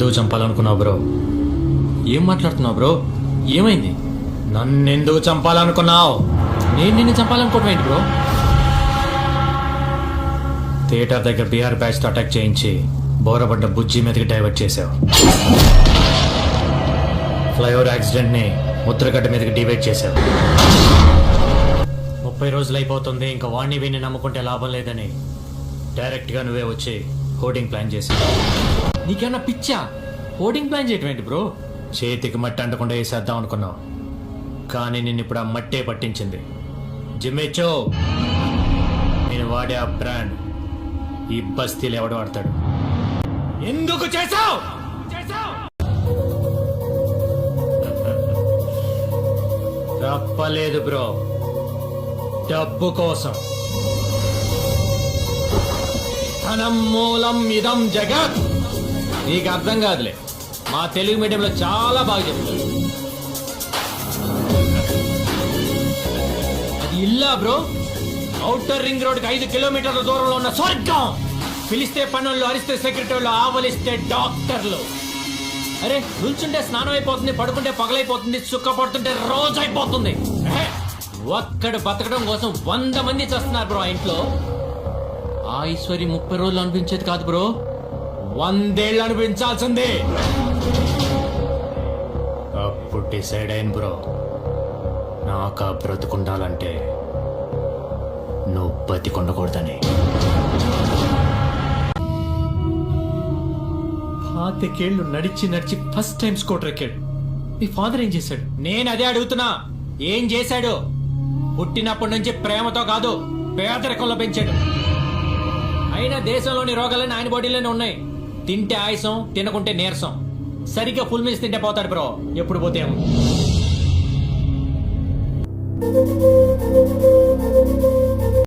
నన్నెందుకు చంపాలనుకున్నావు బ్రో? ఏం మాట్లాడుతున్నావు బ్రో? ఏమైంది? నన్నెందుకు చంపాలనుకున్నావు? నేను నిన్ను చంపాలనుకోవటం ఏంటి బ్రో? థియేటర్ దగ్గర బీఆర్ బ్యాచ్తో అటాక్ చేయించి బోరబడ్డ బుజ్జి మీదకి డైవర్ట్ చేశావు. ఫ్లైఓవర్ యాక్సిడెంట్ని ముద్రగడ్డ మీదకి డివైడ్ చేశావు. 30 రోజులు అయిపోతుంది, ఇంకా వాణ్ణి వీణ్ణి నమ్ముకుంటే లాభం లేదని డైరెక్ట్గా నువ్వే వచ్చి హోర్డింగ్ ప్లాన్ చేశావు. నీకేమన్నా పిచ్చా? హోర్డింగ్ ప్లాన్ చేయటం ఏంటి బ్రో? చేతికి మట్టి అంటకుండా వేసేద్దాం అనుకున్నావు, కానీ నిన్ను ఇప్పుడు ఆ మట్టే పట్టించింది. జిమ్మెచ్చో, నేను వాడే ఆ బ్రాండ్ ఈ బస్తీలు ఎవడు వాడతాడు? ఎందుకు చేశావు? తప్పలేదు బ్రో, డబ్బు కోసం. ధనం మూలం ఇదం జగత్. నీకు అర్థం కాదులే, మా తెలుగు మీడియంలో చాలా బాగా చెప్తారు. అది ఇల్లా బ్రో? ఔటర్ రింగ్ రోడ్కి 5 కిలోమీటర్ల దూరంలో ఉన్న స్వర్గం. పిలిస్తే పనుల్లో, అరిస్తే సెక్రటరీలు, ఆవలిస్తే డాక్టర్లు. అరే నిల్చుంటే స్నానం అయిపోతుంది, పడుకుంటే పగలైపోతుంది, సుక్క పడుతుంటే రోజు అయిపోతుంది. ఒక్కడు బతకడం కోసం 100 మంది చేస్తున్నారు బ్రో. ఆ ఇంట్లో ఆ ఐశ్వర్యం 30 రోజులు అనిపించేది కాదు బ్రో, 100 ఏళ్ళు అనిపించాల్సిందే. అప్పుడు డిసైడ్ అయింది బ్రో, నాకు బ్రతుకుండాలంటే నువ్వు బతికొండకూడదని. 25 ఏళ్ళు నడిచి నడిచి ఫస్ట్ టైం స్కూటర్ ఎక్కాడు. మీ ఫాదర్ ఏం చేశాడు? నేను అదే అడుగుతున్నా, ఏం చేశాడు? పుట్టినప్పటి నుంచి ప్రేమతో కాదు, పేదరికంలో పెంచాడు. అయినా దేశంలోని రోగాలన్నీ ఆయన బాడీలోనే ఉన్నాయి. తింటే ఆయాసం, తినకుంటే నీరసం. సరిగ్గా ఫుల్ మీల్స్ తింటే పోతాడు బ్రో, ఎప్పుడు పోతే ఏమో.